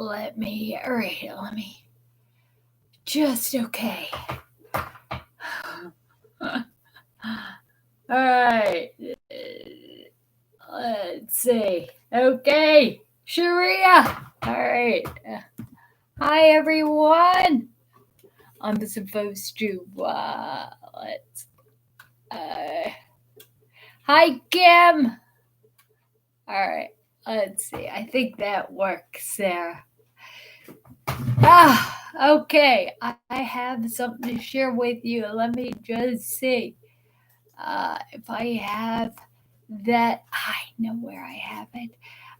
Let me, all right, let me, just okay. All right, let's see. Okay, Sharia. All right. Hi, everyone. I'm supposed to, let's, uh, hi, Kim. All right, let's see. I think that works there. Okay. I have something to share with you. Let me just see if I have that. I know where I have it.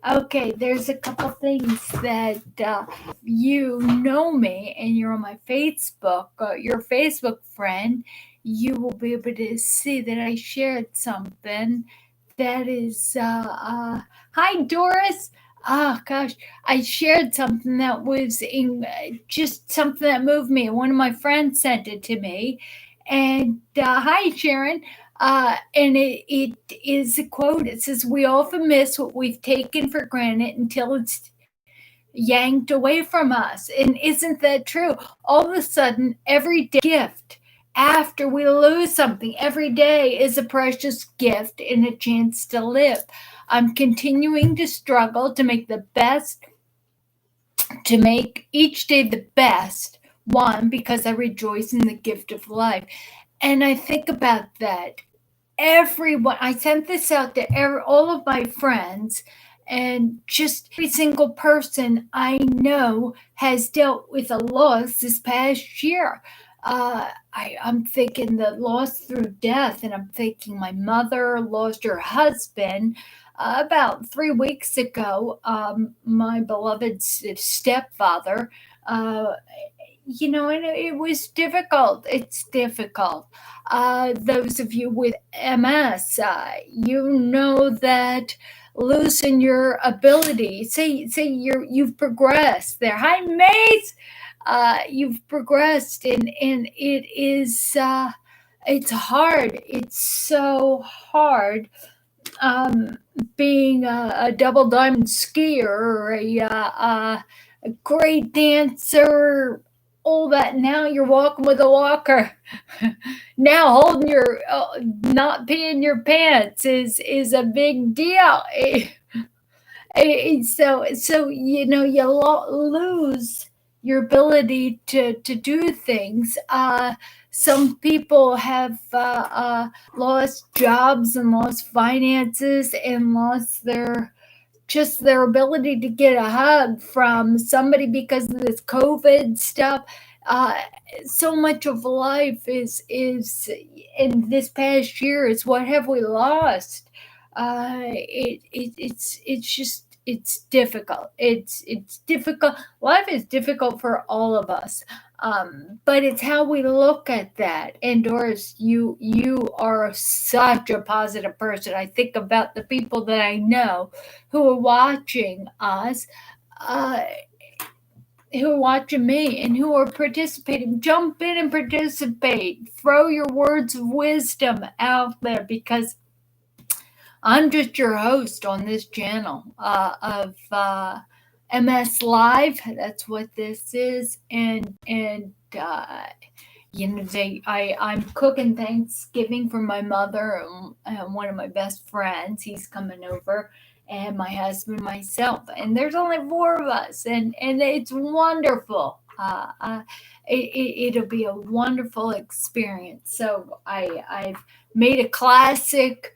Okay, there's a couple things that you know me and you're on my Facebook, your Facebook friend, you will be able to see that I shared something that is, hi Doris. Oh gosh, I shared something that was in just something that moved me. One of my friends sent it to me. And hi, Sharon. And it is a quote. It says, "We often miss what we've taken for granted until it's yanked away from us." And isn't that true? All of a sudden, every gift after we lose something, every day is a precious gift and a chance to live. I'm continuing to struggle to make the best, to make each day the best one, because I rejoice in the gift of life. And I think about that. Everyone, I sent this out to all of my friends, and just every single person I know has dealt with a loss this past year. I'm thinking the loss through death, and I'm thinking my mother lost her husband about 3 weeks ago. My beloved stepfather. Uh, and it was difficult. It's difficult. Those of you with MS, you know that losing your ability. Say you've progressed there. Hi, Mace. You've progressed, and it is. It's hard. It's so hard. Being a double diamond skier or a great dancer, all that. Now you're walking with a walker. Now holding your, not peeing your pants is a big deal. So you lose your ability to do things. Some people have lost jobs and lost finances and lost their ability to get a hug from somebody because of this COVID stuff. Uh, so much of life is in this past year is what have we lost? It's just it's difficult. It's difficult. Life is difficult for all of us. But it's how we look at that. And Doris, you are such a positive person. I think about the people that I know who are watching us, uh, who are watching me, and who are participating. Jump in and participate. Throw your words of wisdom out there, because I'm just your host on this channel of MS Live. That's what this is, and I'm cooking Thanksgiving for my mother and one of my best friends. He's coming over, and my husband, myself, and there's only four of us, and it's wonderful. It'll be a wonderful experience. So I've made a classic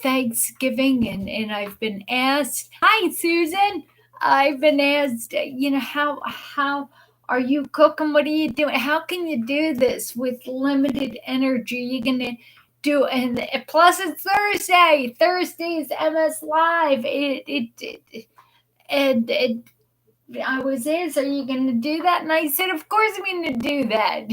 Thanksgiving, and I've been asked. Hi, Susan. I've been asked. How are you cooking? What are you doing? How can you do this with limited energy? You're gonna do, and plus it's Thursday. Thursday's MS Live. And I was asked, "Are you gonna do that?" And I said, "Of course I'm gonna do that."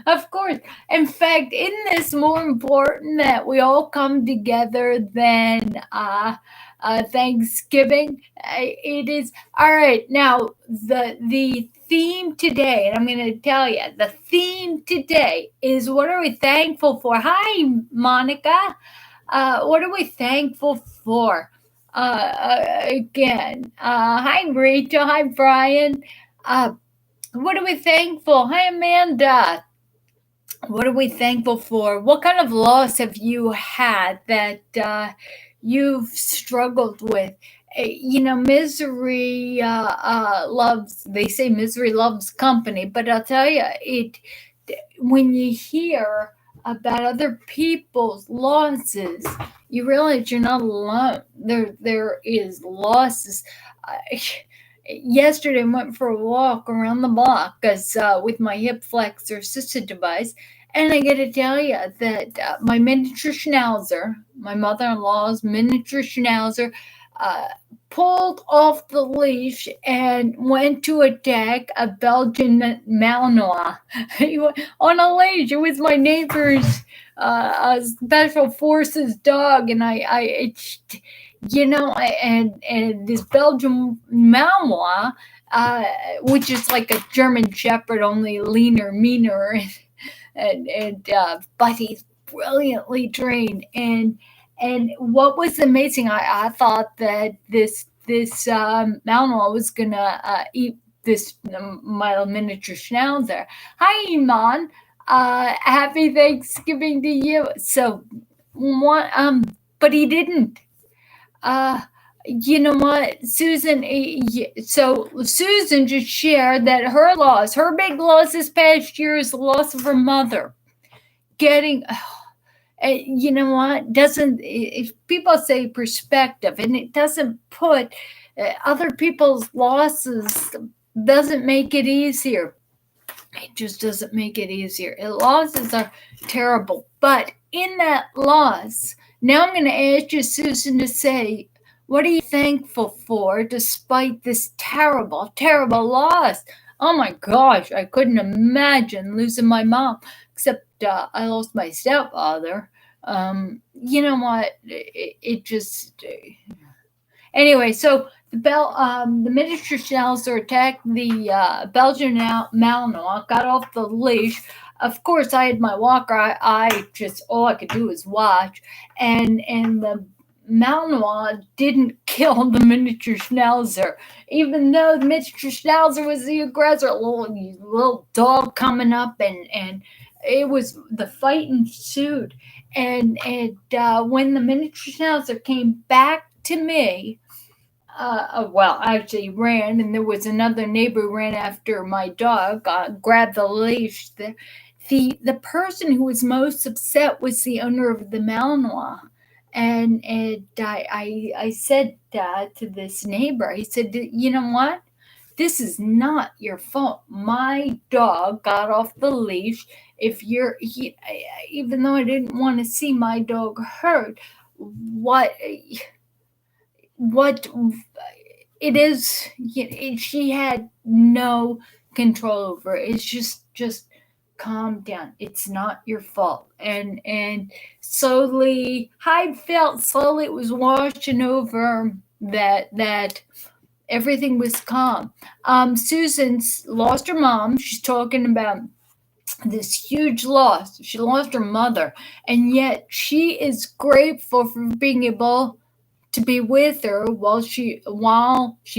Of course. In fact, isn't this more important that we all come together than Thanksgiving? It is. All right. Now, the theme today, and I'm going to tell you, the theme today is, what are we thankful for? Hi, Monica. What are we thankful for? again. Hi, Rachel. Hi, Brian. What are we thankful? Hi, Amanda. What are we thankful for? What kind of loss have you had that you've struggled with? Misery loves, they say misery loves company, but I'll tell you, when you hear about other people's losses, you realize you're not alone. There is losses. Yesterday, I went for a walk around the block with my hip flexor assisted device, and I got to tell you that my miniature schnauzer, my mother-in-law's miniature schnauzer, uh, pulled off the leash and went to attack a Belgian Malinois. He went on a leash. It was my neighbor's special forces dog, and and this Belgian Malinois, which is like a German Shepherd, only leaner, meaner, but he's brilliantly trained. And what was amazing, I thought that this Malinois was gonna eat this my miniature schnauzer. Hi, Iman. Happy Thanksgiving to you. So, but he didn't. You know what, Susan? So Susan just shared that her big loss this past year is the loss of her mother. Getting, you know what? Doesn't if people say perspective, and it doesn't put other people's losses doesn't make it easier. It just doesn't make it easier. Losses are terrible, but in that loss, now I'm going to ask you, Susan, to say, what are you thankful for despite this terrible, terrible loss? Oh my gosh, I couldn't imagine losing my mom, except I lost my stepfather. You know what? It just. Anyway, so the miniature schnauzer attacked the Belgian Malinois, got off the leash. Of course, I had my walker. I just all I could do was watch, and the Malinois didn't kill the miniature schnauzer, even though the miniature schnauzer was the aggressor. Little dog coming up, and it was the fight ensued. And when the miniature schnauzer came back to me, well, actually ran, and there was another neighbor who ran after my dog, grabbed the leash. The person who was most upset was the owner of the Malinois. And I said to this neighbor, he said, you know what? This is not your fault. My dog got off the leash. Even though I didn't want to see my dog hurt, what it is, she had no control over it. It's just calm down. It's not your fault. And slowly, I felt slowly it was washing over that everything was calm. Susan's lost her mom. She's talking about this huge loss. She lost her mother, and yet she is grateful for being able to be with her while she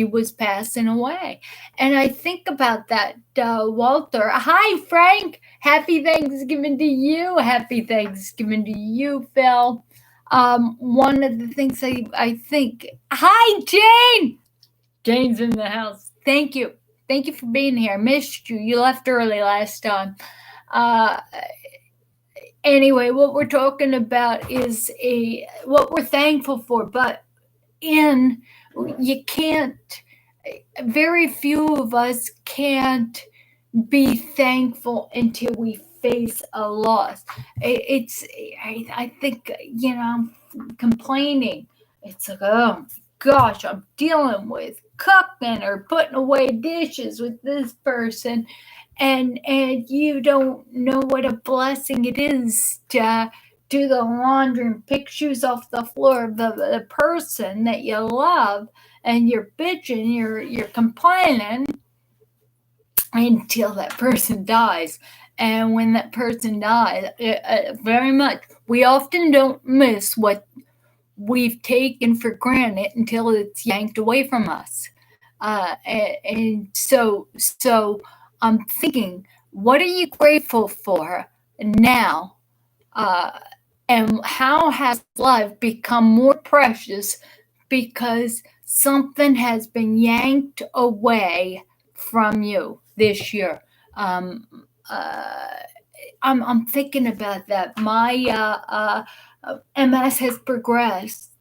was passing away. And I think about that, Walter. Hi, Frank. Happy Thanksgiving to you. Happy Thanksgiving to you, Phil. One of the things I think. Hi, Jane. Jane's in the house. Thank you. Thank you for being here. I missed you. You left early last time. Anyway, what we're talking about is what we're thankful for, but very few of us can't be thankful until we face a loss. I think, complaining. It's like, oh gosh, I'm dealing with cooking or putting away dishes with this person, and you don't know what a blessing it is to do the laundry and pick shoes off the floor of the person that you love, and you're bitching, you're complaining until that person dies. And when that person dies, very much, we often don't miss what we've taken for granted until it's yanked away from us. And so I'm thinking, what are you grateful for now? Uh, and how has life become more precious because something has been yanked away from you this year? Um, uh, I'm thinking about that. My MS has progressed,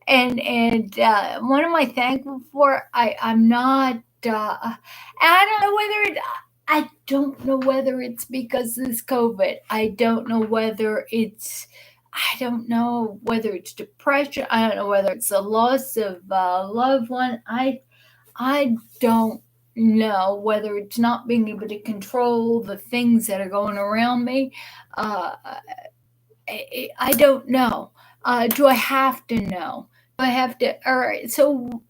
and what am I thankful for? I'm not. I don't know whether it's because of this COVID. I don't know whether it's. I don't know whether it's depression. I don't know whether it's the loss of a loved one. I don't know whether it's not being able to control the things that are going around me. Uh, I don't know. Do I have to know? Do I have to? All right. So,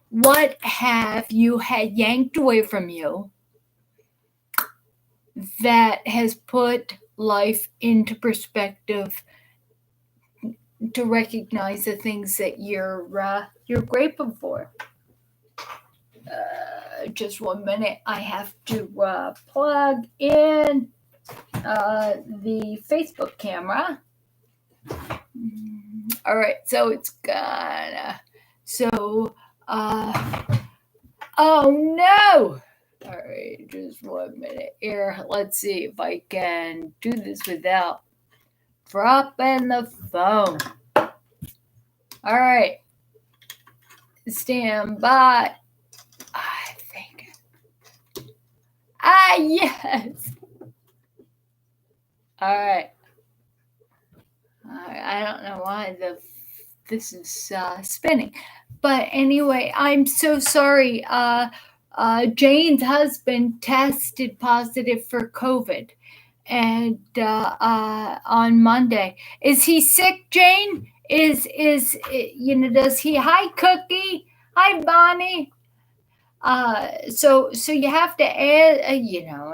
what have you had yanked away from you that has put life into perspective to recognize the things that you're grateful for? Just 1 minute. I have to plug in the Facebook camera. All right, so it's gonna. So, oh no! All right, just 1 minute here. Let's see if I can do this without dropping the phone. All right, stand by. I think. Yes. All right. I don't know why this is spinning, but anyway, I'm so sorry. Jane's husband tested positive for COVID, and on Monday, is he sick? Jane is does he? Hi, Cookie. Hi, Bonnie. So you have to add,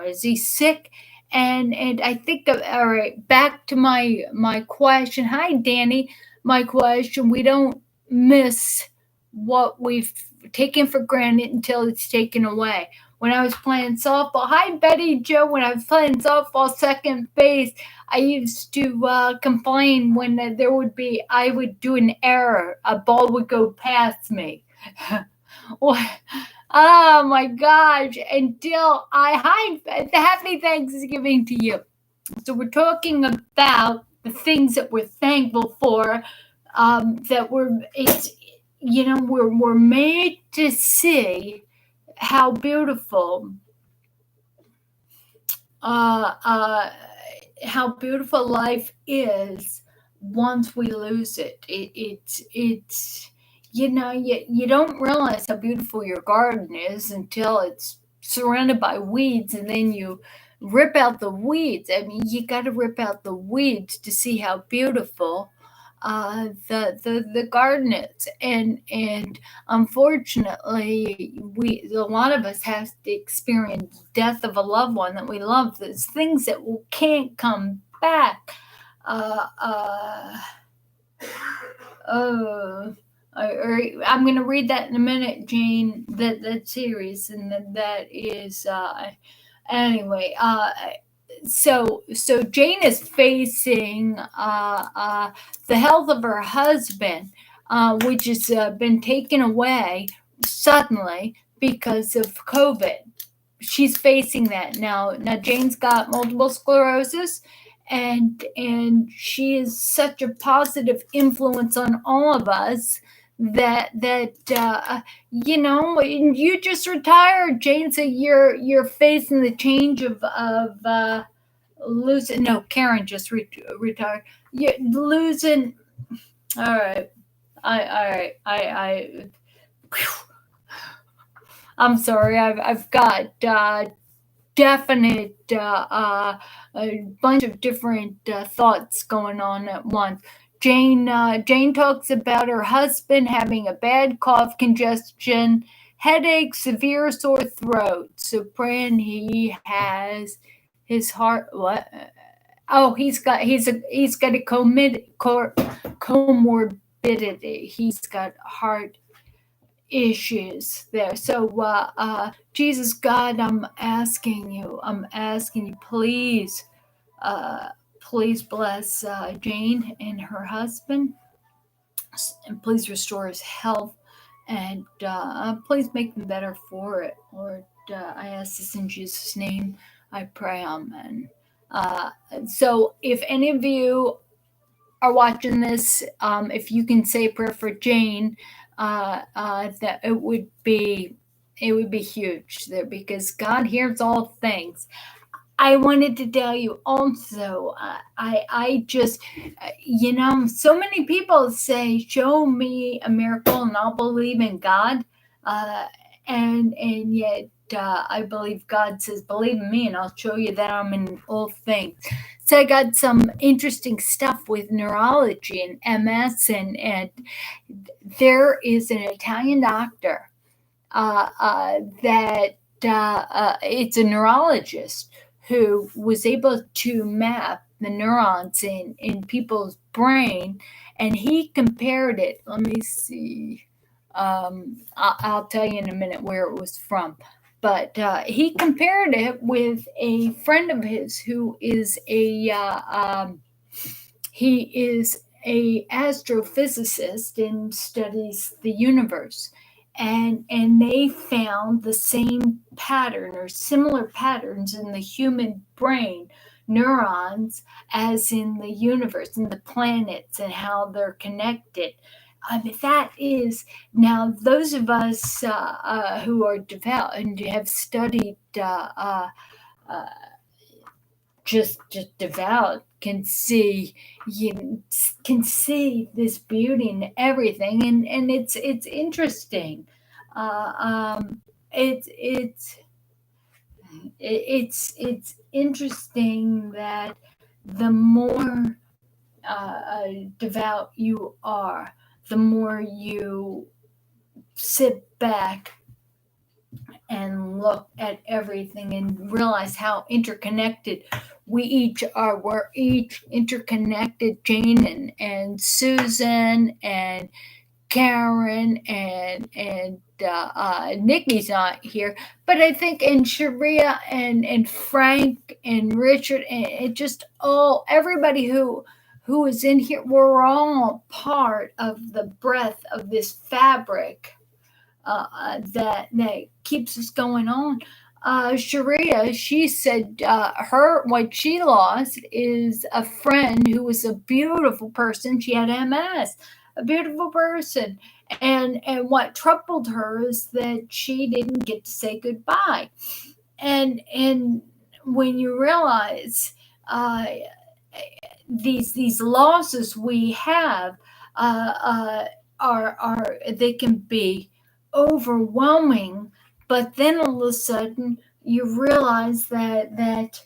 is he sick? And I think, all right, back to my question. Hi, Danny. My question: we don't miss what we've taken for granted until it's taken away. When I was playing softball, hi, Betty Joe. When I was playing softball second base, I used to complain when I would do an error, a ball would go past me. Oh my gosh. Until happy Thanksgiving to you. So we're talking about the things that we're thankful for, we're made to see how beautiful life is once we lose it. It's you don't realize how beautiful your garden is until it's surrounded by weeds, and then you rip out the weeds. I mean, you got to rip out the weeds to see how beautiful the garden is, and unfortunately, a lot of us have to experience death of a loved one that we love. There's things that can't come back. I'm going to read that in a minute, Jane. That series, and that is anyway. So Jane is facing the health of her husband, which has been taken away suddenly because of COVID. She's facing that now. Jane's got multiple sclerosis, and she is such a positive influence on all of us that you just retired, Jane. So you're facing the change of losing. No, Karen just retired. You're losing. All right. I'm sorry. I've got definite a bunch of different thoughts going on at once. Jane talks about her husband having a bad cough, congestion, headache, severe sore throat. So praying he has his heart. What? Oh, he's got a comorbidity. He's got heart issues there. So, Jesus, God, I'm asking you, please, please bless Jane and her husband, and please restore his health, and please make them better for it, Lord. I ask this in Jesus' name. I pray, Amen. So, if any of you are watching this, if you can say a prayer for Jane, that it would be huge there, because God hears all things. I wanted to tell you also, I just, so many people say, show me a miracle and I'll believe in God. And yet, I believe God says, believe in me and I'll show you that I'm in all things. So I got some interesting stuff with neurology and MS, and there is an Italian doctor that it's a neurologist who was able to map the neurons in people's brain, and he compared it. Let me see. I'll tell you in a minute where it was from. But he compared it with a friend of his who is he is a astrophysicist and studies the universe, and they found the same pattern or similar patterns in the human brain neurons as in the universe and the planets and how they're connected. That is, now those of us who are devout and have studied just devout can see, you can see this beauty in everything, and it's interesting. It's interesting that the more devout you are, the more you sit back and look at everything and realize how interconnected we each are. We're each interconnected. Jane and Susan and Karen and Nikki's not here, but I think and Sharia and Frank and Richard and it just all everybody who is in here, we're all part of the breadth of this fabric that keeps us going on. Sharia, she said what she lost is a friend who was a beautiful person. She had MS, a beautiful person, and what troubled her is that she didn't get to say goodbye. And when you realize these losses we have are they can be overwhelming, but then all of a sudden you realize that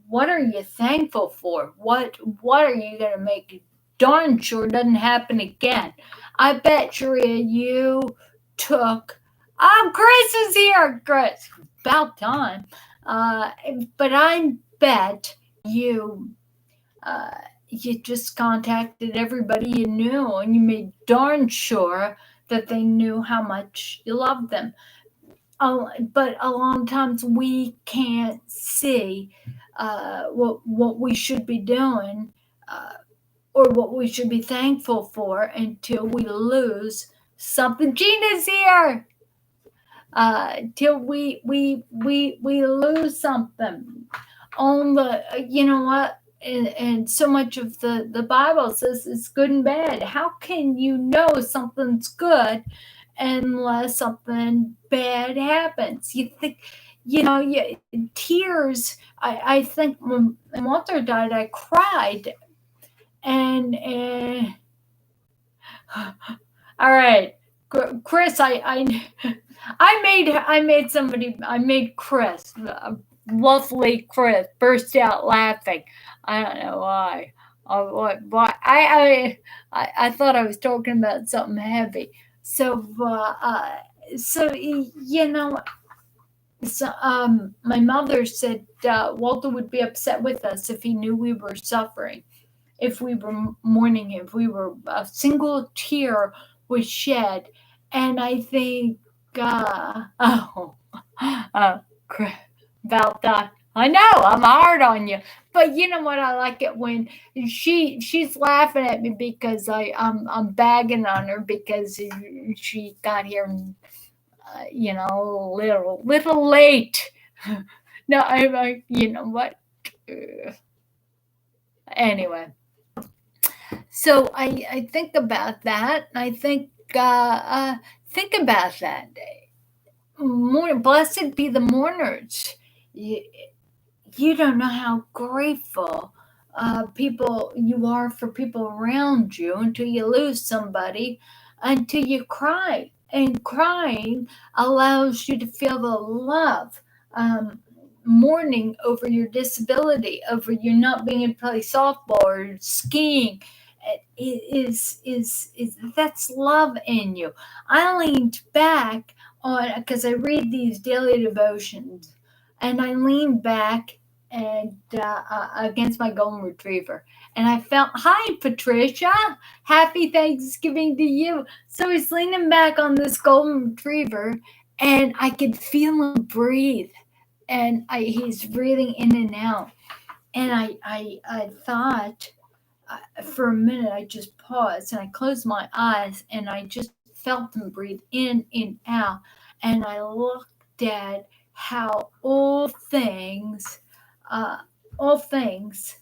what are you thankful for? What are you going to make darn sure doesn't happen again? I bet, Sharia, you took. Chris is here. Chris, about time. But I bet you you just contacted everybody you knew, and you made darn sure that they knew how much you loved them. But a lot of times we can't see what we should be doing or what we should be thankful for until we lose something. Gina's here. Till we lose something on the you know what, and so much of the Bible says it's good and bad. How can you know something's good unless something bad happens? You think, tears. I think when Walter died, I cried, and all right, Chris, I made Chris, lovely Chris, burst out laughing. I don't know why. Why? I thought I was talking about something heavy. So, So, my mother said Walter would be upset with us if he knew we were suffering, if we were mourning, if we were a single tear was shed. And I think, oh, uh, about that. I know I'm hard on you, but you know what? I like it when she's laughing at me because I'm bagging on her because she got here, little late. No, you know what? Anyway, so I think about that. I think about that. Blessed be the mourners. You, you don't know how grateful people you are for people around you until you lose somebody, until you cry. And crying allows you to feel the love. Mourning over your disability, over you not being able to play softball or skiing, is that's love in you. I leaned back on because I read these daily devotions, and I leaned back and against my golden retriever, and I felt, "Hi, Patricia, happy Thanksgiving to you." So he's leaning back on this golden retriever, and I could feel him breathe, and he's breathing in and out, and I thought for a minute, I just paused and I closed my eyes and I just felt him breathe in and out. And I looked at how uh, all things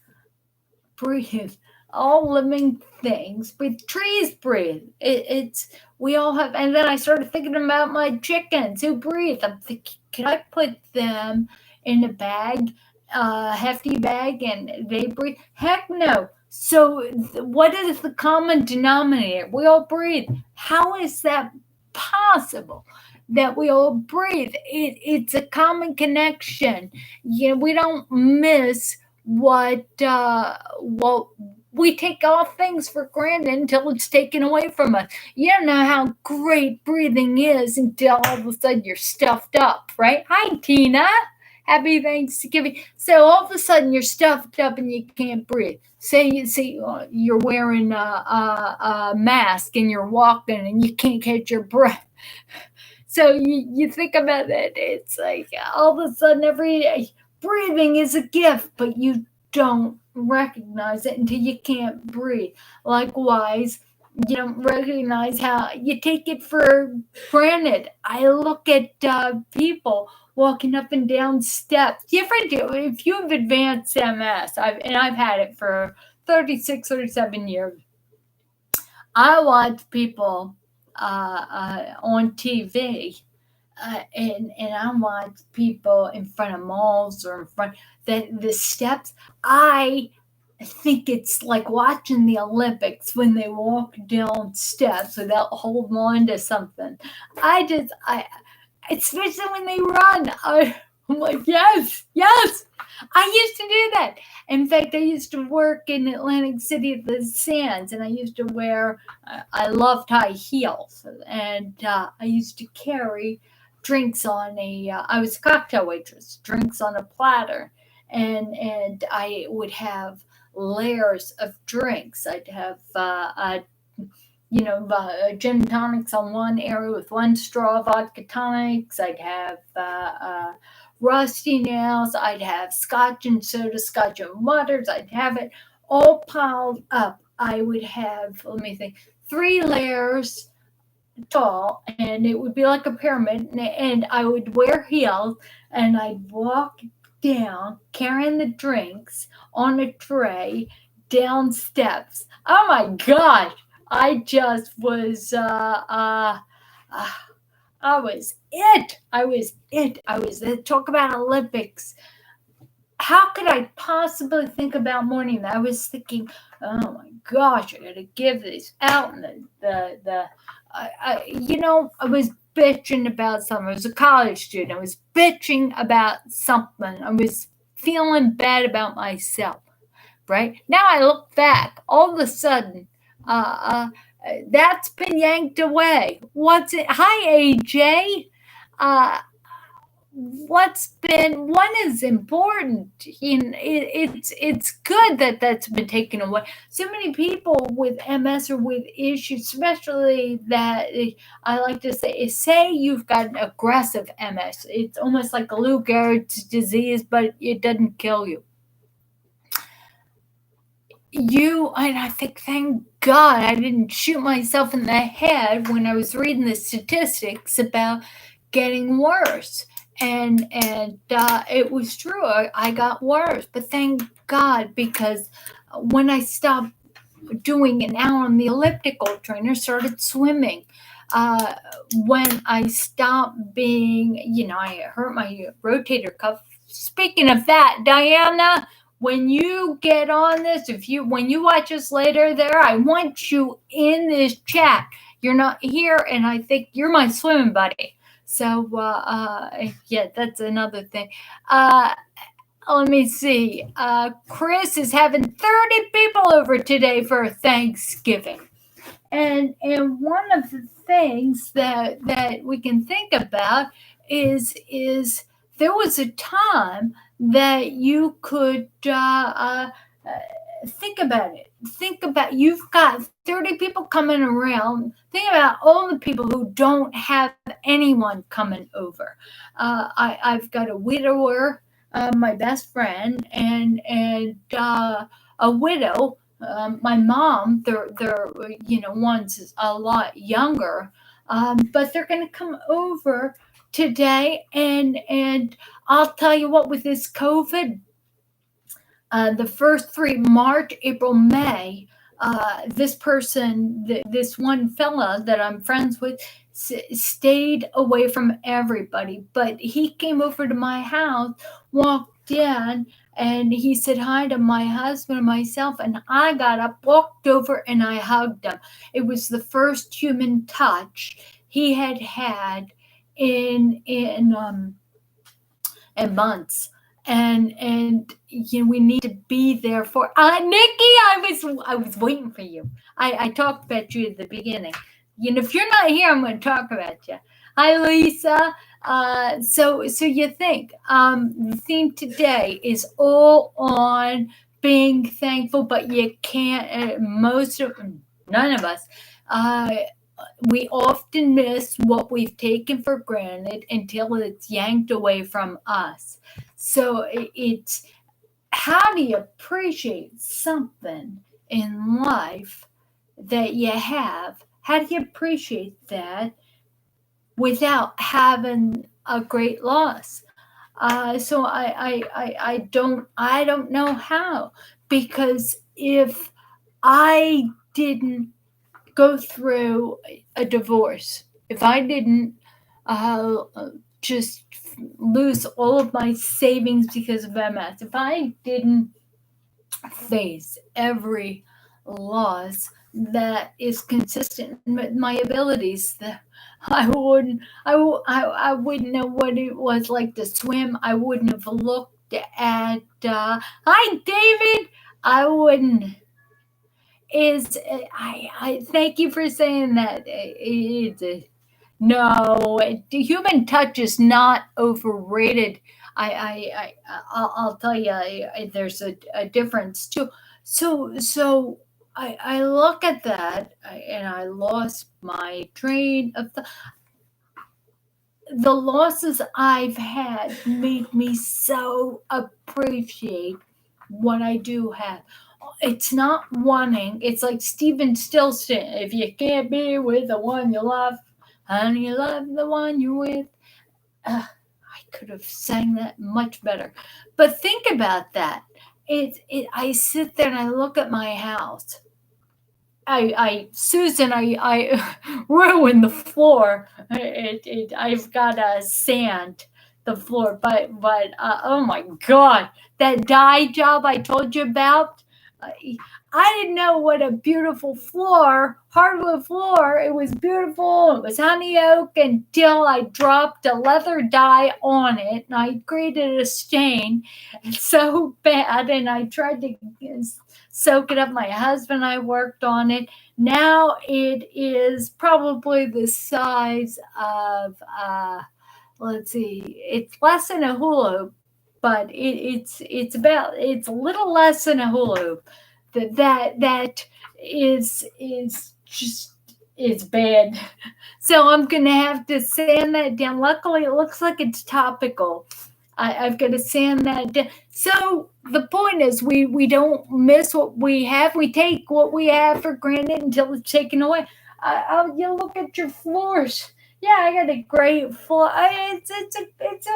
breathe. All living things breathe. Trees breathe. It's we all have. And then I started thinking about my chickens who breathe. I'm thinking, can I put them in a bag, hefty bag, and they breathe? Heck no. So what is the common denominator? We all breathe. How is that possible? That we all breathe. It's a common connection. We don't miss what we take all things for granted until it's taken away from us. You don't know how great breathing is until all of a sudden you're stuffed up, right? Hi, Tina. Happy Thanksgiving. So all of a sudden you're stuffed up and you can't breathe. Say you see you're wearing a mask and you're walking and you can't catch your breath. So you think about it. It's like all of a sudden every day breathing is a gift, but you don't recognize it until you can't breathe. Likewise, you don't recognize how you take it for granted. I look at people walking up and down steps. Different if you have advanced MS, I've had it for 36 or 7 years. I watch people on TV, and I watch people in front of malls or in front the steps. I think it's like watching the Olympics when they walk down steps without holding on to something. I especially when they run. I'm like, yes, yes. I used to do that. In fact, I used to work in Atlantic City at the Sands, and I used to wear. I loved high heels, and I used to carry drinks on a. I was a cocktail waitress, drinks on a platter, and I would have layers of drinks. I'd have gin tonics on one area with one straw, vodka tonics. I'd have rusty nails. I'd have scotch and soda, scotch and waters. I'd have it all piled up. I would have, let me think, 3 layers tall, and it would be like a pyramid. And I would wear heels, and I'd walk down carrying the drinks on a tray down steps. Oh my gosh! I just was, I was it. I was it. I was it. Talk about Olympics. How could I possibly think about mourning? I was thinking, oh my gosh, I gotta give this out. And I was bitching about something. I was a college student. I was bitching about something. I was feeling bad about myself. Right now, I look back. All of a sudden, that's been yanked away. What's it? Hi, AJ. Uh, one is important. It's good that that's been taken away. So many people with MS or with issues, especially that I like to say you've got an aggressive MS. It's almost like a Lou Gehrig's disease, but it doesn't kill you. And I think, thank God I didn't shoot myself in the head when I was reading the statistics about getting worse. And it was true. I got worse, but thank God, because when I stopped doing an hour on the elliptical trainer, started swimming. Uh, when I stopped being, I hurt my rotator cuff. Speaking of that, Diana, when you get on this, when you watch us later there, I want you in this chat. You're not here, and I think you're my swimming buddy. So yeah, that's another thing. Let me see. Chris is having 30 people over today for Thanksgiving. And one of the things that we can think about is there was a time that you could think about it. Think about, you've got 30 people coming around. Think about all the people who don't have anyone coming over. I've got a widower, my best friend, and a widow. My mom. They're one's a lot younger, but they're going to come over today, and I'll tell you what, with this COVID, the first three, March, April, May, this person, this one fella that I'm friends with, stayed away from everybody. But he came over to my house, walked in, and he said hi to my husband and myself. And I got up, walked over, and I hugged him. It was the first human touch he had in months. And we need to be there for Nikki. I was waiting for you. I talked about you at the beginning. If you're not here, I'm going to talk about you. Hi, Lisa. So you think the theme today is all on being thankful, but you can't. None of us. We often miss what we've taken for granted until it's yanked away from us. So it's, how do you appreciate something in life that you have? How do you appreciate that without having a great loss? So I don't know how, because if I didn't go through a divorce, if I didn't just lose all of my savings because of MS, if I didn't face every loss that is consistent with my abilities, I wouldn't know what it was like to swim. I wouldn't have looked at hi David. I wouldn't. I thank you for saying that. No, human touch is not overrated. I'll tell you, there's a difference too. So I look at that, and I lost my train of thought. The losses I've had made me so appreciate what I do have. It's not wanting. It's like Stephen Stilson. If you can't be with the one you love, honey, love the one you're with. I could have sang that much better. But think about that. I sit there and I look at my house. Susan, I ruined the floor. I've got a sand the floor, but oh my God, that dye job I told you about. I didn't know what a beautiful floor, hardwood floor. It was beautiful. It was honey oak until I dropped a leather dye on it, and I created a stain. It's so bad, and I tried to soak it up. My husband and I worked on it. Now it is probably the size of let's see, it's less than a hula hoop, but it's a little less than a hula hoop. That is just is bad. So I'm gonna have to sand that down. Luckily, it looks like it's topical. I've got to sand that down. So the point is, we don't miss what we have. We take what we have for granted until it's taken away. You look at your floors. Yeah, I got a great floor. It's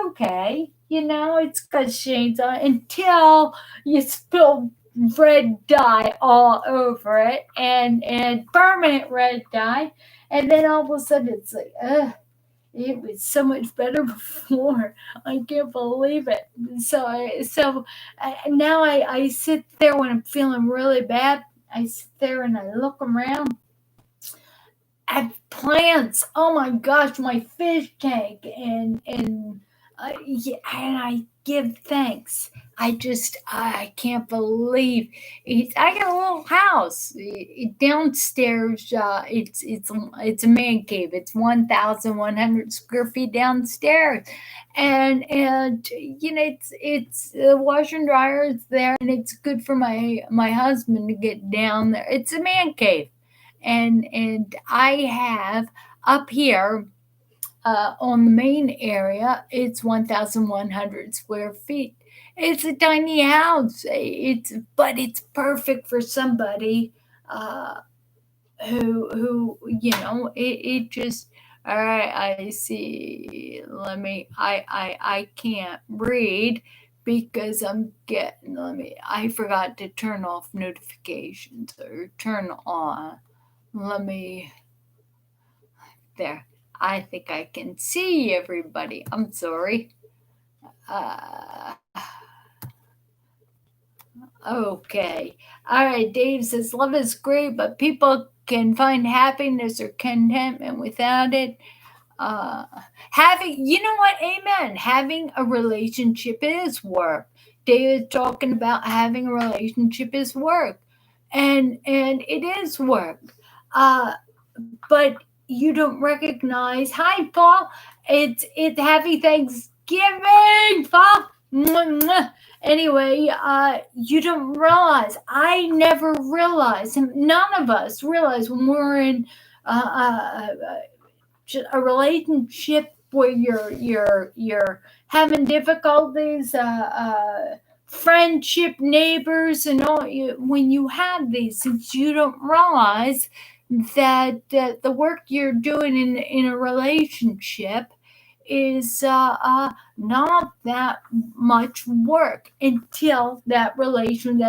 okay. It's got stains on it until you spill red dye all over it, and permanent red dye, and then all of a sudden it's like, ugh. It was so much better before. I can't believe it. So now I sit there when I'm feeling really bad. I sit there and I look around at plants. Oh my gosh, my fish tank, yeah, and I give thanks. I can't believe it. I got a little house downstairs. It's a man cave. It's 1,100 square feet downstairs, and it's a washer and dryer is there, and it's good for my husband to get down there. It's a man cave, and I have up here on the main area, it's 1,100 square feet. It's a tiny house. But it's perfect for somebody uh, who it just. All right, I see. I can't read because I'm getting. I forgot to turn off notifications or turn on. Let me. There. I think I can see everybody. I'm sorry. Uh, okay. All right. Dave says love is great, but people can find happiness or contentment without it. Uh, you know what? Amen. Having a relationship is work. David talking about having a relationship is work, and it is work. Uh, but you don't recognize. Hi, Paul. It's Happy Thanksgiving, Paul. Mwah, mwah. Anyway, you don't realize. I never realized, and none of us realize when we're in a relationship where you're having difficulties, friendship, neighbors, and all. When you have these things, you don't realize that the work you're doing in a relationship is not that much work until that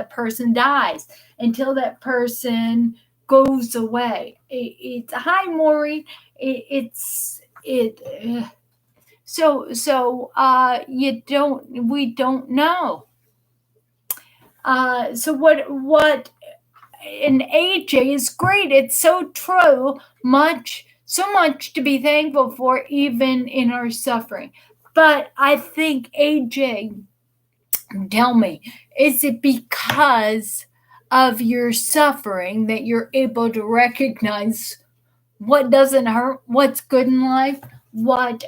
person dies, until that person goes away. It's hi, Maureen. It's it. You don't. We don't know. So what and AJ is great. It's so true. So much to be thankful for, even in our suffering. But I think AJ, tell me, is it because of your suffering that you're able to recognize what doesn't hurt, what's good in life? When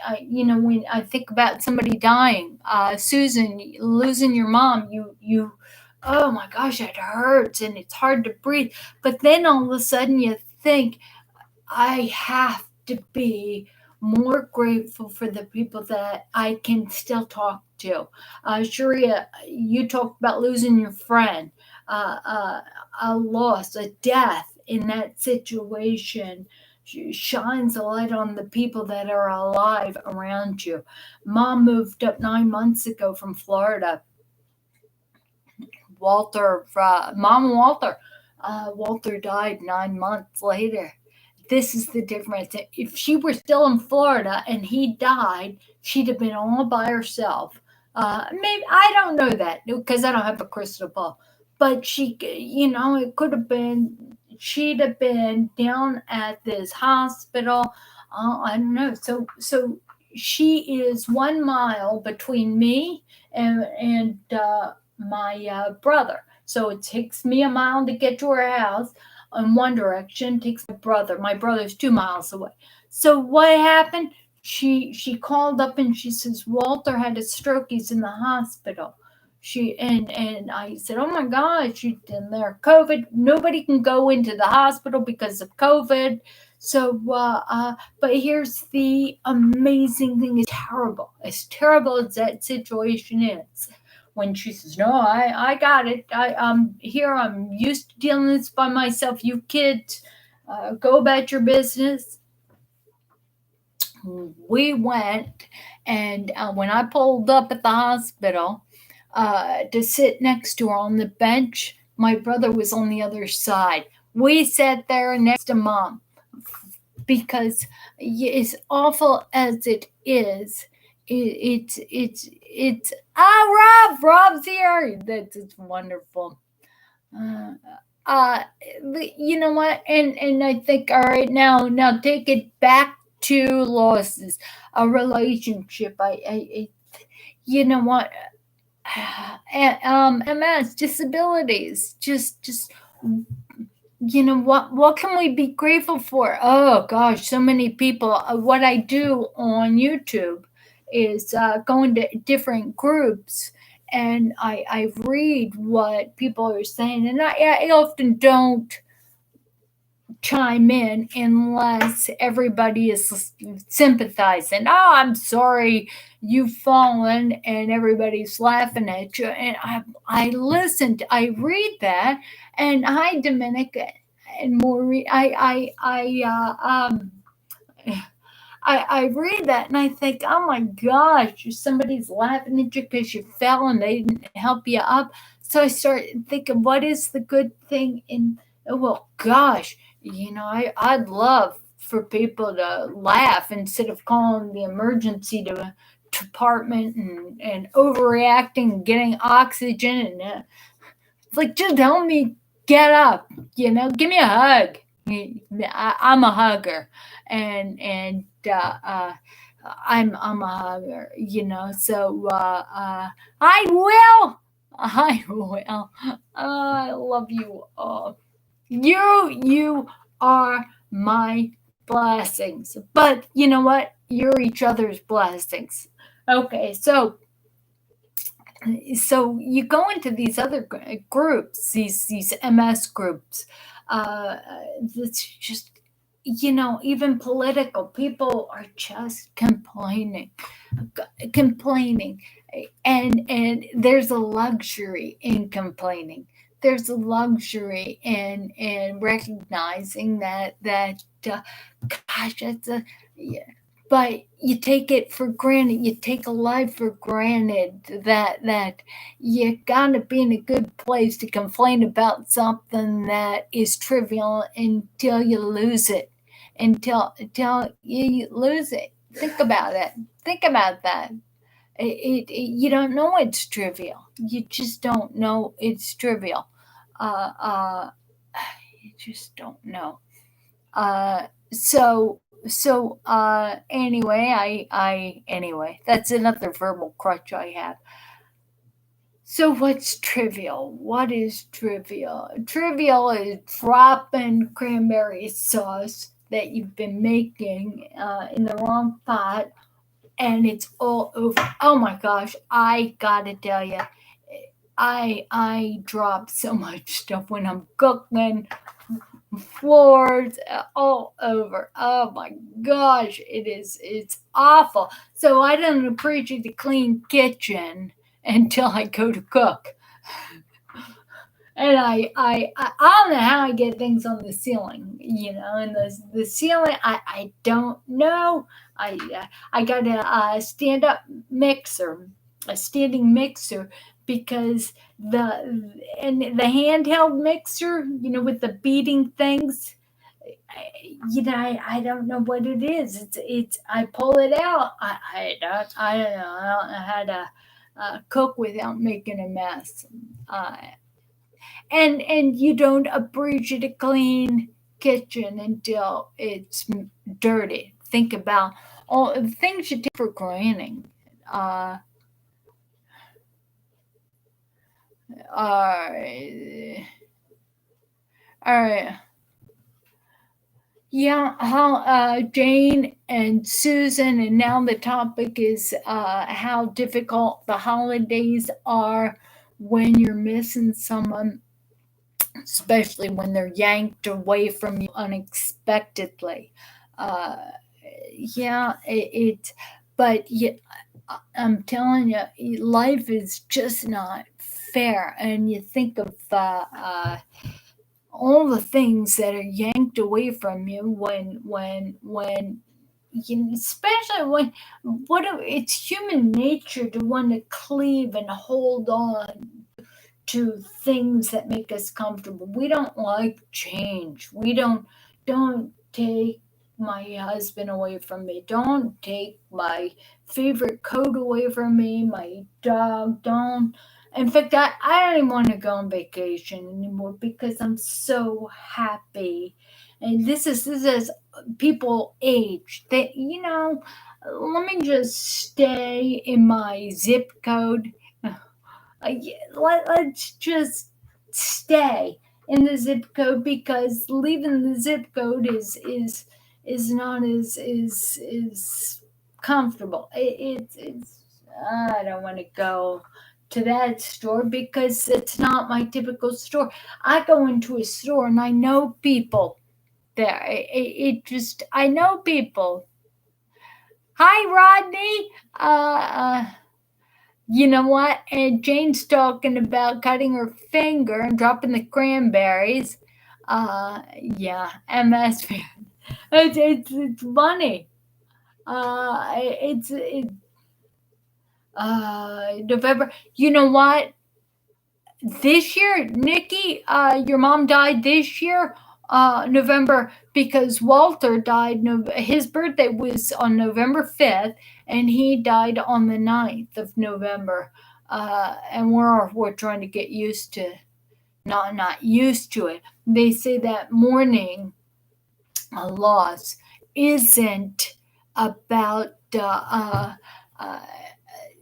I think about somebody dying, Susan, losing your mom, you oh my gosh, it hurts and it's hard to breathe. But then all of a sudden you think, I have to be more grateful for the people that I can still talk to. Sharia, you talked about losing your friend, a loss, a death in that situation shines a light on the people that are alive around you. Mom moved up 9 months ago from Florida. Mom Walter. Walter died 9 months later. This is the difference. If she were still in Florida and he died, she'd have been all by herself. Maybe I don't know that because I don't have a crystal ball. But it could have been. She'd have been down at this hospital. I don't know. So she is 1 mile between me and my brother. So it takes me a mile to get to her house in one direction, takes my brother. My brother's 2 miles away. So what happened? she called up and she says Walter had a stroke. He's in the hospital. And I said, oh my gosh, and there COVID. Nobody can go into the hospital because of COVID. So, but here's the amazing thing: it's terrible. As terrible as that situation is, when she says, "No, I got it. I'm here. I'm used to dealing with this by myself. You kids, go about your business." We went, and when I pulled up at the hospital to sit next to her on the bench, my brother was on the other side. We sat there next to Mom because, as awful as it is, it's Rob's here. That's wonderful. Uh, you know what? And I think, all right, now take it back to losses, a relationship. I you know what? MS, disabilities, just what can we be grateful for? Oh gosh, so many people. What I do on YouTube is going to different groups, and I read what people are saying, and I often don't chime in unless everybody is sympathizing. Oh, I'm sorry you've fallen, and everybody's laughing at you. And I listened, I read that, and hi, Dominic and Maureen. I read that and I think, oh my gosh, somebody's laughing at you because you fell and they didn't help you up. So I started thinking, what is the good thing in, well, gosh, I'd love for people to laugh instead of calling the emergency department and overreacting and getting oxygen. And it's like, just help me get up, give me a hug. I'm a hugger, and I'm a hugger, So I will. I will. I love you all. You are my blessings. But you know what? You're each other's blessings. Okay, so you go into these other groups, these MS groups. That's just, even political people are just complaining, and there's a luxury in complaining. There's a luxury in recognizing that gosh, that's a, yeah, but you take it for granted. You take a life for granted that you gotta be in a good place to complain about something that is trivial until you lose it. Until you lose it. Think about it. Think about that. You don't know it's trivial. You just don't know it's trivial. Uh, uh, you just don't know. Anyway, that's another verbal crutch I have. So what's trivial? What is trivial? Trivial is dropping cranberry sauce that you've been making in the wrong pot, and it's all over. Oh my gosh, I gotta tell you, I drop so much stuff when I'm cooking. Floors all over. Oh my gosh, it's awful. So I don't appreciate the clean kitchen until I go to cook. And I don't know how I get things on the ceiling, and the ceiling, I don't know. I got a stand up mixer, a standing mixer, because the handheld mixer, with the beating things, I don't know what it is. It's I pull it out. I don't know. I don't know how to cook without making a mess. Uh, and you don't appreciate a clean kitchen until it's dirty. Think about all the things you take for granted. Uh, uh, all right. Yeah, how Jane and Susan, and now the topic is how difficult the holidays are when you're missing someone, especially when they're yanked away from you unexpectedly. Uh, yeah, but yeah, I'm telling you, life is just not fair. And you think of all the things that are yanked away from you when you, especially when it's human nature to want to cleave and hold on to things that make us comfortable. We don't like change. We don't take my husband away from me. Don't take my favorite coat away from me. My dog. Don't. In fact, I don't even want to go on vacation anymore because I'm so happy. And this is as people age. They, let me just stay in my zip code. Let's just stay in the zip code, because leaving the zip code is not is comfortable. It's I don't want to go to that store because it's not my typical store. I go into a store and I know people there. It just, I know people. Hi, Rodney. You know what? And Jane's talking about cutting her finger and dropping the cranberries. Yeah, MS fan. It's funny. It's November. You know what? This year, Nikki, your mom died this year, November, because Walter died. His birthday was on November 5th, and he died on the 9th of November. And we're trying to get used to not used to it. They say that mourning a loss isn't about uh,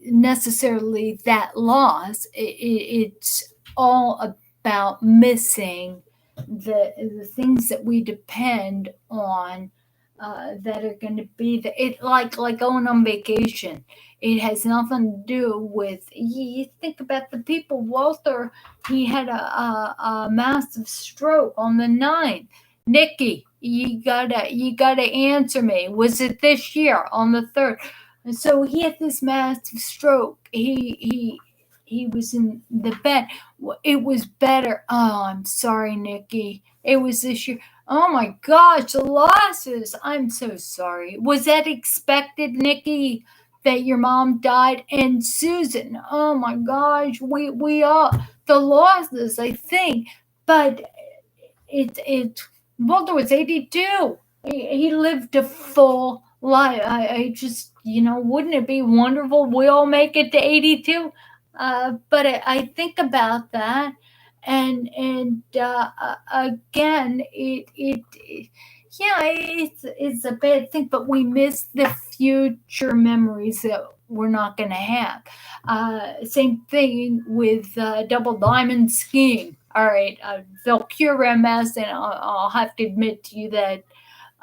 necessarily that loss. It's all about missing the things that we depend on, that are going to be it, like going on vacation. It has nothing to do with, you think about the people. Walter, he had a massive stroke on the 9th. Nikki, you gotta answer me. Was it this year on the 3rd? And so he had this massive stroke. He was in the bed. It was better. Oh, I'm sorry, Nikki. It was this year. Oh my gosh, the losses. I'm so sorry. Was that expected, Nikki, that your mom died? And Susan, oh my gosh, we all, the losses, I think. But it Walter was 82. He lived a full life. I just, wouldn't it be wonderful? We all make it to 82. But I think about that, and again, yeah, it's a bad thing. But we miss the future memories that we're not going to have. Same thing with double diamond skiing. All right, they'll cure MS, and I'll have to admit to you that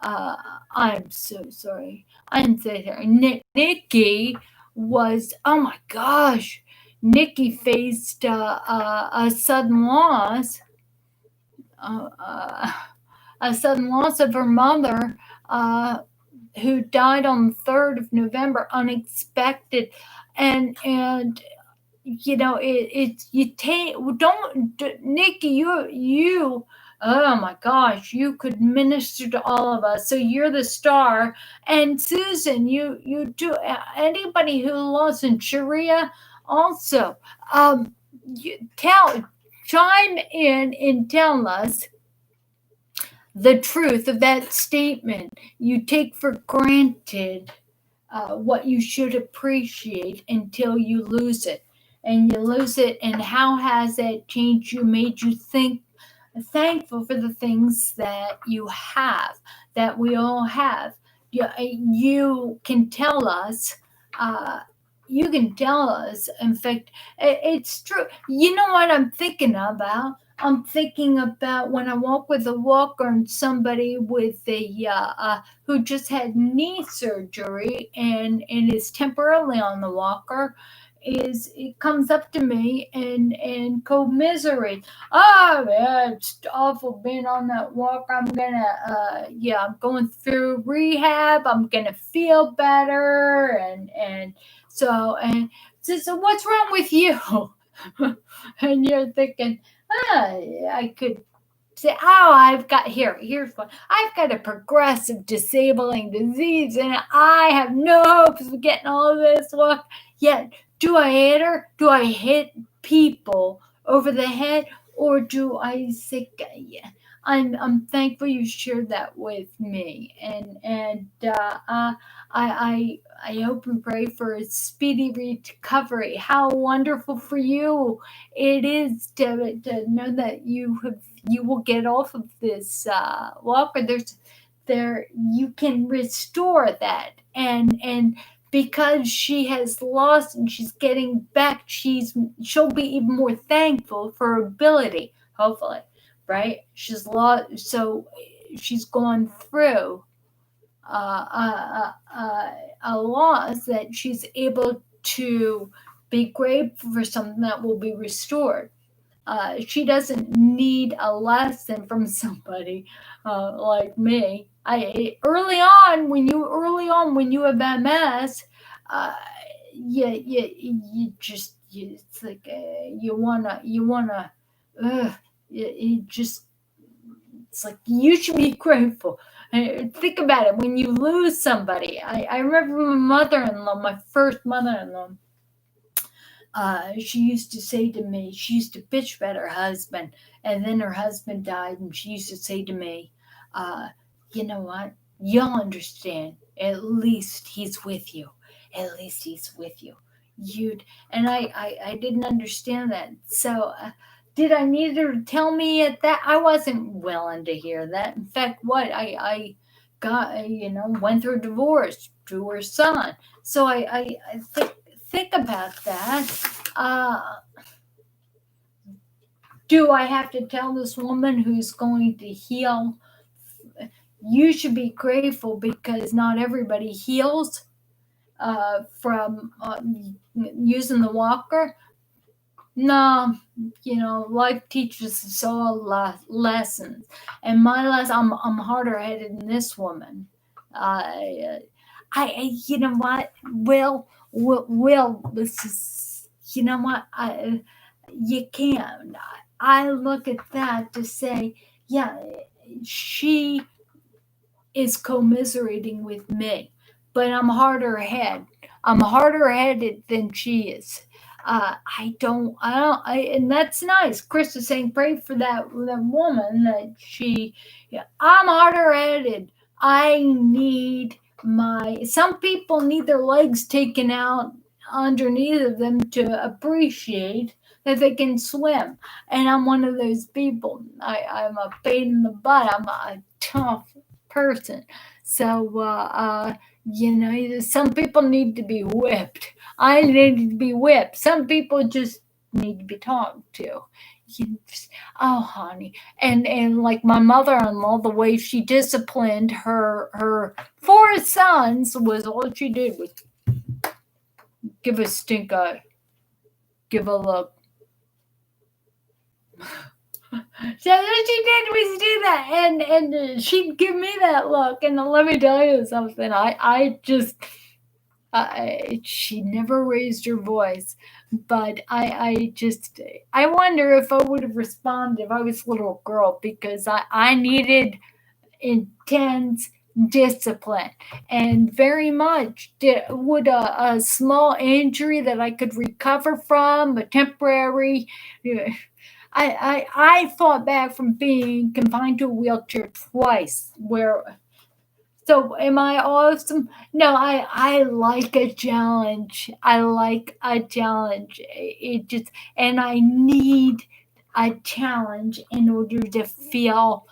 I'm so sorry. I'm so sorry. Nikki was, oh my gosh, Nikki faced a sudden loss, uh, uh, a sudden loss of her mother, who died on the 3rd of November, unexpected, and it's you take don't Nikki, you oh my gosh, you could minister to all of us. So you're the star. And Susan, you do, anybody who lost in Sharia also, you chime in and tell us the truth of that statement. You take for granted what you should appreciate until you lose it. And you lose it, and how has that changed you, made you think thankful for the things that you have, that we all have? You can tell us. In fact, it's true. You know what I'm thinking about? I'm thinking about when I walk with a walker and somebody with who just had knee surgery and is temporarily on the walker. It comes up to me and commiserates. Oh yeah, it's awful being on that walker. I'm going through rehab. I'm gonna feel better and so what's wrong with you? And you're thinking, I could say, oh, here's one. I've got a progressive disabling disease and I have no hopes of getting all of this work. Yet, do I hit her? Do I hit people over the head? Or do I say, yeah, I'm thankful you shared that with me. I hope and pray for a speedy recovery. How wonderful for you it is to know that you will get off of this walker. You can restore that and because she has lost and she's getting back, she'll be even more thankful for her ability, hopefully, right? She's lost, so she's gone through a loss that she's able to be grateful for something that will be restored. She doesn't need a lesson from somebody like me. Early on when you have MS, it's like it's like you should be grateful. Think about it when you lose somebody. I remember my mother-in-law, my first mother-in-law. She used to say to me, she used to bitch about her husband, and then her husband died, and she used to say to me, you know what? You'll understand. At least he's with you. At least he's with you. I didn't understand that. So, did I need her to tell me at that? I wasn't willing to hear that. In fact, I got, went through a divorce to her son. So I think about that. Uh, do I have to tell this woman who's going to heal? You should be grateful because not everybody heals from using the walker. No, life teaches us all lessons, and my lesson, I'm harder headed than this woman. You know what, Will, this is, you know what, you can. I look at that to say, yeah, she is commiserating with me, but I'm harder headed than she is. And that's nice. Chris is saying, pray for that woman that I'm harder headed. Some people need their legs taken out underneath of them to appreciate that they can swim. And I'm one of those people. I'm a pain in the butt. I'm a tough person. So, some people need to be whipped. I need to be whipped. Some people just need to be talked to. Oh, honey. And like my mother-in-law, the way she disciplined her 4 sons was all she did was give a stink eye, give a look. So what she did was do that, and she'd give me that look. And let me tell you something. She never raised her voice, but I wonder if I would have responded if I was a little girl, because I needed intense discipline, and very much would a small injury that I could recover from, a temporary. I fought back from being confined to a wheelchair twice. So am I awesome? No, I like a challenge. I like a challenge. And I need a challenge in order to feel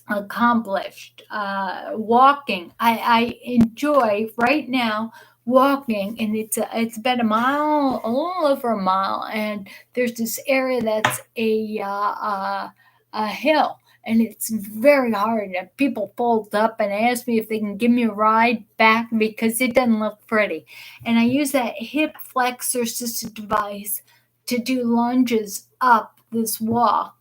accomplished. Walking. I enjoy right now walking, and it's about a mile, a little over a mile, and there's this area that's a hill, and it's very hard. And people fold up and ask me if they can give me a ride back because it doesn't look pretty. And I use that hip flexor assisted device to do lunges up this walk,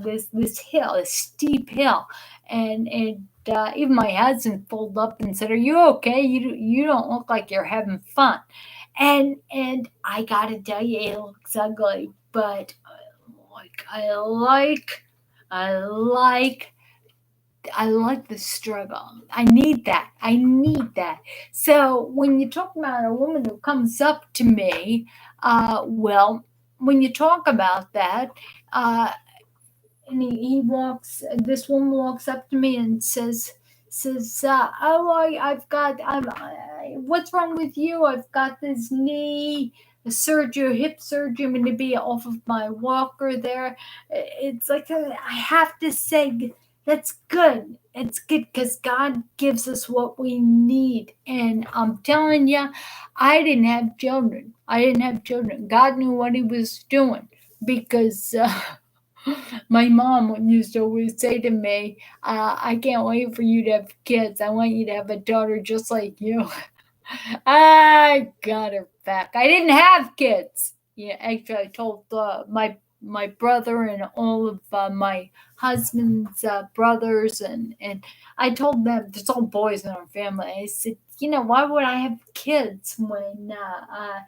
this hill, this steep hill, and even my husband pulled up and said, "Are you okay? You don't look like you're having fun." And I gotta tell you, it looks ugly, but like I like I like the struggle. I need that. I need that. So when you talk about a woman who comes up to me, well, when you talk about that, uh, and he walks, this woman walks up to me and says, "Oh, I've got, what's wrong with you? I've got this knee surgery, hip surgery. I'm going to be off of my walker there." It's like, I have to say, that's good. It's good because God gives us what we need. And I'm telling you, I didn't have children. I didn't have children. God knew what He was doing because my mom used to always say to me, "I can't wait for you to have kids. I want you to have a daughter just like you." I got her back. I didn't have kids. Yeah, actually, I told my brother and all of my husband's brothers, and I told them, there's all boys in our family. I said, why would I have kids when I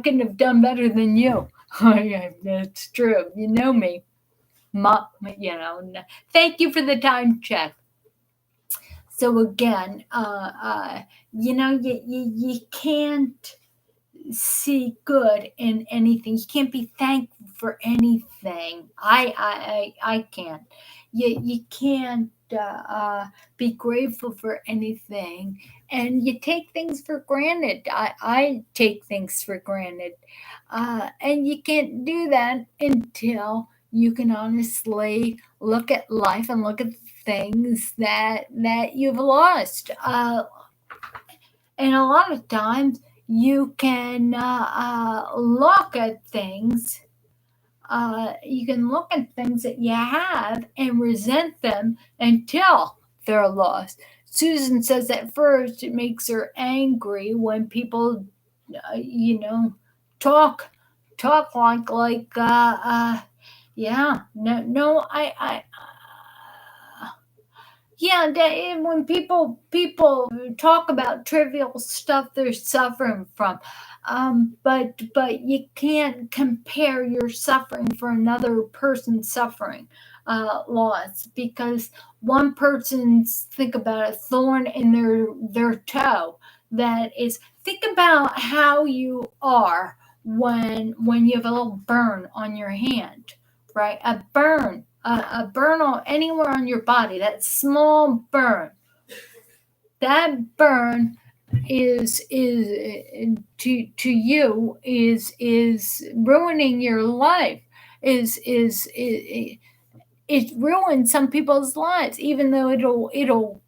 couldn't have done better than you. Yeah, that's true. You know me. Mom, thank you for the time check. So again, you can't see good in anything. You can't be thankful for anything. I can't. You can't be grateful for anything, and you take things for granted. I take things for granted, and you can't do that until you can honestly look at life and look at things that you've lost. And a lot of times you can look at things. You can look at things that you have and resent them until they're lost. Susan says at first it makes her angry when people, talk like yeah, no, yeah, when people talk about trivial stuff they're suffering from, but you can't compare your suffering for another person's suffering, loss, because one person's, think about a thorn in their toe. That is, think about how you are when you have a little burn on your hand, right? A burn on anywhere on your body, that small burn, that burn is to you is ruining your life. It ruins some people's lives, even though it'll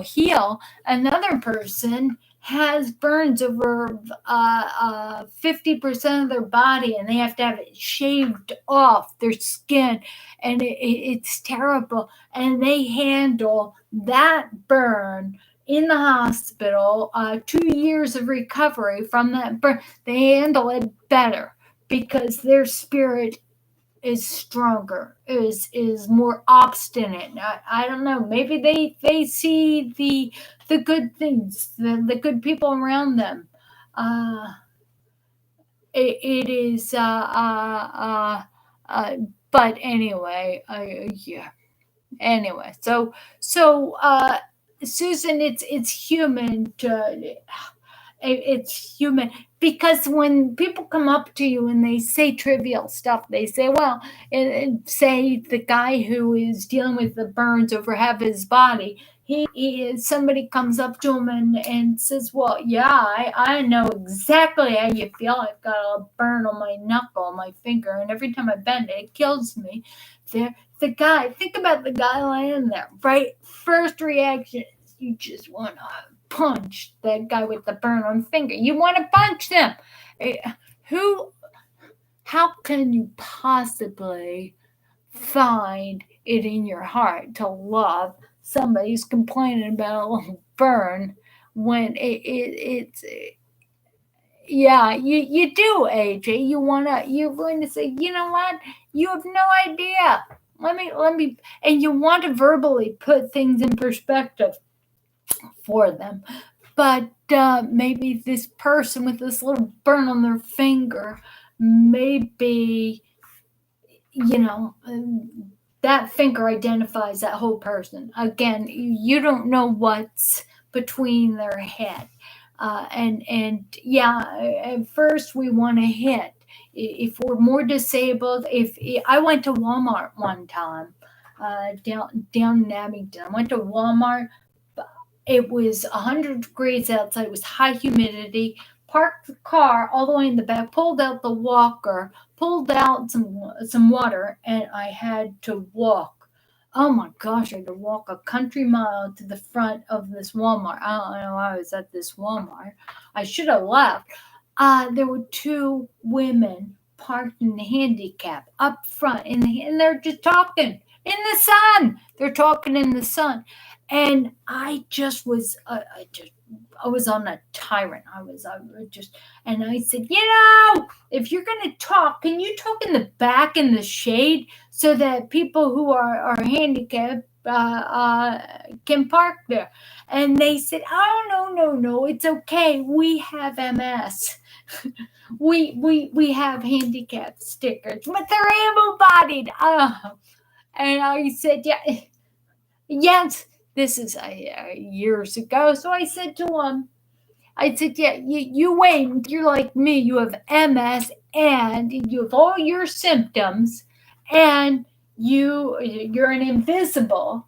heal. Another person has burns over 50% of their body, and they have to have it shaved off their skin, and it's terrible. And they handle that burn in the hospital, 2 years of recovery from that burn. They handle it better because their spirit is stronger, is more obstinate. I don't know, maybe they see the good things, the good people around them. It is but anyway, yeah, anyway, so Susan, it's human to, it's human, because when people come up to you and they say trivial stuff, they say, well, and say the guy who is dealing with the burns over half his body, somebody comes up to him and says, well, yeah, I know exactly how you feel. I've got a burn on my knuckle, my finger, and every time I bend it kills me. The guy, think about the guy laying there, right? First reaction, you just want to punch that guy with the burn on finger. You want to punch them. Who? How can you possibly find it in your heart to love somebody who's complaining about a little burn when it's yeah, you do, AJ. You're going to say, you know what? You have no idea. Let me, and you want to verbally put things in perspective for them. But maybe this person with this little burn on their finger, maybe, you know, that finger identifies that whole person. Again, you don't know what's between their head. And yeah, at first we want to hit. If we're more disabled, if I went to Walmart one time, down in Abington, I went to Walmart. It was 100 degrees outside. It was high humidity. Parked the car all the way in the back. Pulled out the walker. Pulled out some water, and I had to walk. Oh my gosh, I had to walk a country mile to the front of this Walmart. I don't know why I was at this Walmart. I should have left. There were two women parked in the handicap up front, and they're just talking in the sun. They're talking in the sun, and I just was, I was on a tyrant. I was just, and I said, if you're going to talk, can you talk in the back in the shade so that people who are handicapped can park there? And they said, oh, no, it's okay. We have MS. we have handicap stickers, but they're able-bodied. And I said, yes. This is years ago. So I said to him, yeah, you wait. You're like me. You have MS and you have all your symptoms, and you're an invisible,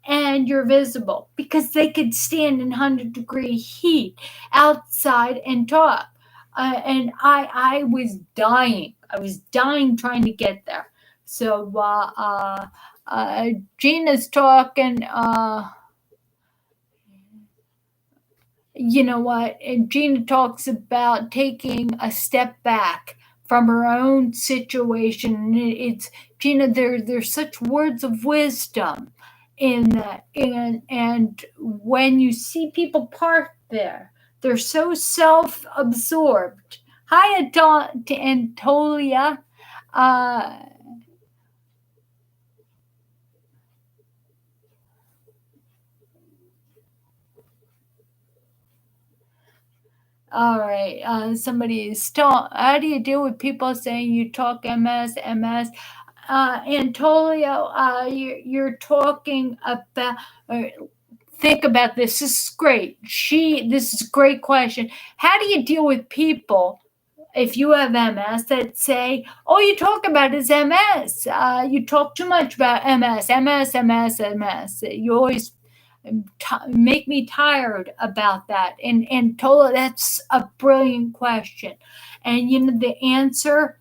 and you're visible because they could stand in 100-degree heat outside and talk. And I was dying. I was dying trying to get there. So Gina's talking. You know what? And Gina talks about taking a step back from her own situation. It's Gina. There's such words of wisdom in that, and when you see people parked there, they're so self-absorbed. Hi, Antolia. All right. Somebody is still. How do you deal with people saying you talk MS? Antolio, you're talking about. Think about this. This is great. This is a great question. How do you deal with people if you have MS that say, "Oh, you talk about is MS. You talk too much about MS. You always make me tired about that." And Tola, that's a brilliant question. And the answer,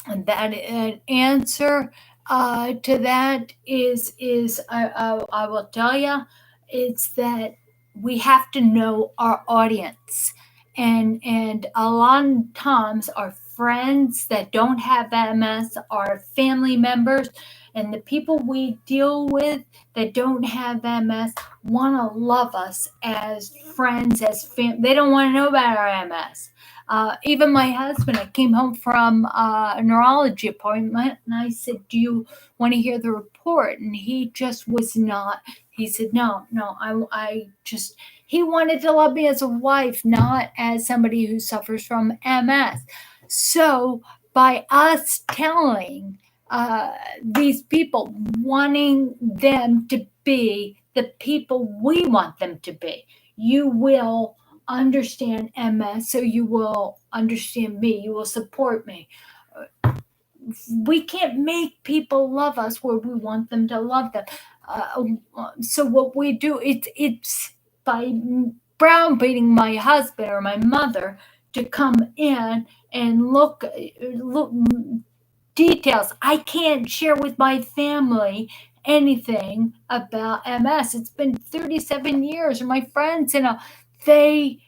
to that is I will tell you, it's that we have to know our audience, and a lot of times our friends that don't have MS, our family members, and the people we deal with that don't have MS want to love us as friends, as they don't want to know about our MS. Even my husband, I came home from a neurology appointment, and I said, "Do you want to hear the report?" And he just was not. He said, "No, I just." He wanted to love me as a wife, not as somebody who suffers from MS. So by us telling these people, wanting them to be the people we want them to be, you will understand MS, so you will understand me, you will support me. We can't make people love us where we want them to love them. So what we do, it's by browbeating my husband or my mother to come in and look details I can't share with my family anything about MS. It's been 37 years. My friends, they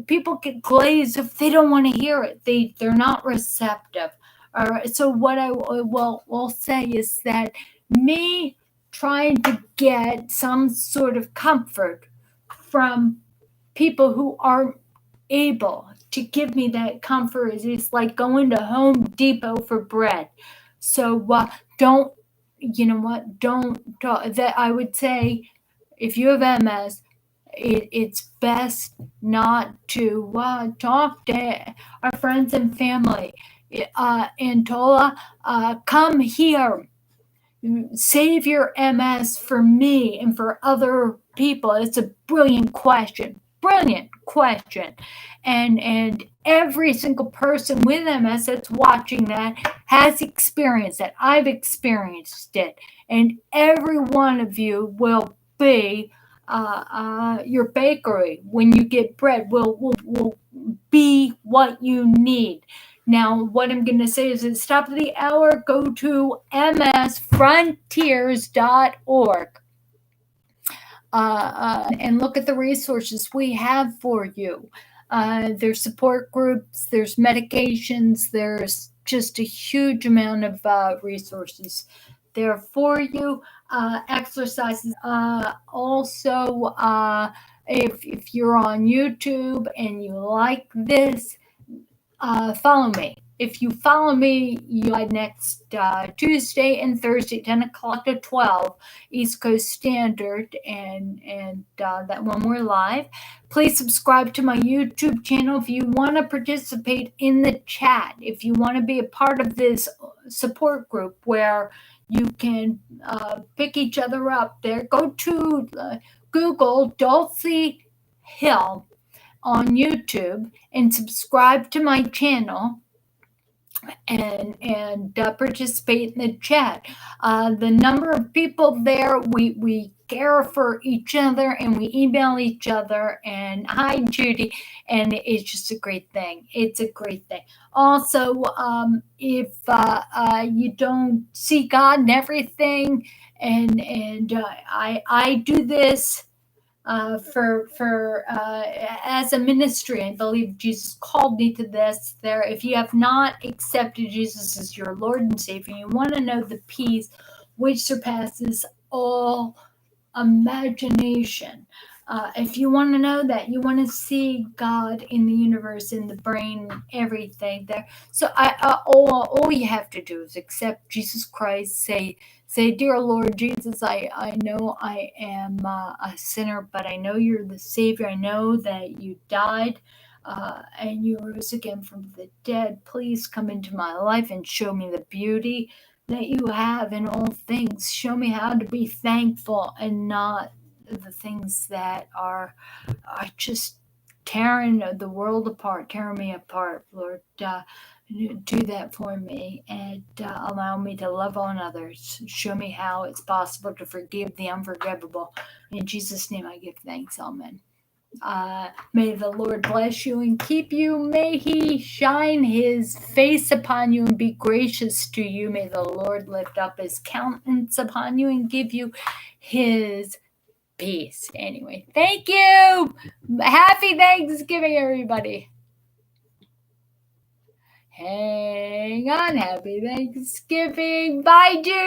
people get glazed if they don't want to hear it. They're not receptive. All right. So what I will say is that me trying to get some sort of comfort from people who aren't able to give me that comfort is like going to Home Depot for bread. So don't, you know what? Don't that I would say if you have MS, it's best not to talk to our friends and family. Antola, come here. Save your MS for me and for other people. It's a brilliant question. Brilliant question. And every single person with MS that's watching that has experienced it. I've experienced it. And every one of you will be your bakery when you get bread will be what you need. Now, what I'm going to say is at the top of the hour, go to msfrontiers.org and look at the resources we have for you. There's support groups, there's medications, there's just a huge amount of resources there for you. Exercises. Also, if you're on YouTube and you like this, follow me. If you follow me, you next Tuesday and Thursday, 10 o'clock to 12 East Coast Standard, and that when we're live. Please subscribe to my YouTube channel if you want to participate in the chat. If you want to be a part of this support group where you can pick each other up there, go to Google Dulci Hill on YouTube and subscribe to my channel and participate in the chat. The number of people there, we care for each other and we email each other, and hi Judy, and it's just a great thing. It's a great thing. Also, if you don't see God in everything, and I do this as a ministry. I believe Jesus called me to this. There, if you have not accepted Jesus as your Lord and Savior, you want to know the peace which surpasses all imagination. If you want to know that, you want to see God in the universe, in the brain, everything there. So all you have to do is accept Jesus Christ. Say, dear Lord Jesus, I know I am a sinner, but I know you're the Savior. I know that you died and you rose again from the dead. Please come into my life and show me the beauty that you have in all things. Show me how to be thankful and not the things that are just tearing the world apart, tearing me apart. Lord, do that for me and allow me to love on others. Show me how it's possible to forgive the unforgivable. In Jesus' name I give thanks. Amen. May the Lord bless you and keep you. May he shine his face upon you and be gracious to you. May the Lord lift up his countenance upon you and give you his peace. Anyway, thank you. Happy Thanksgiving, everybody. Hang on. Happy Thanksgiving. Bye, Judy.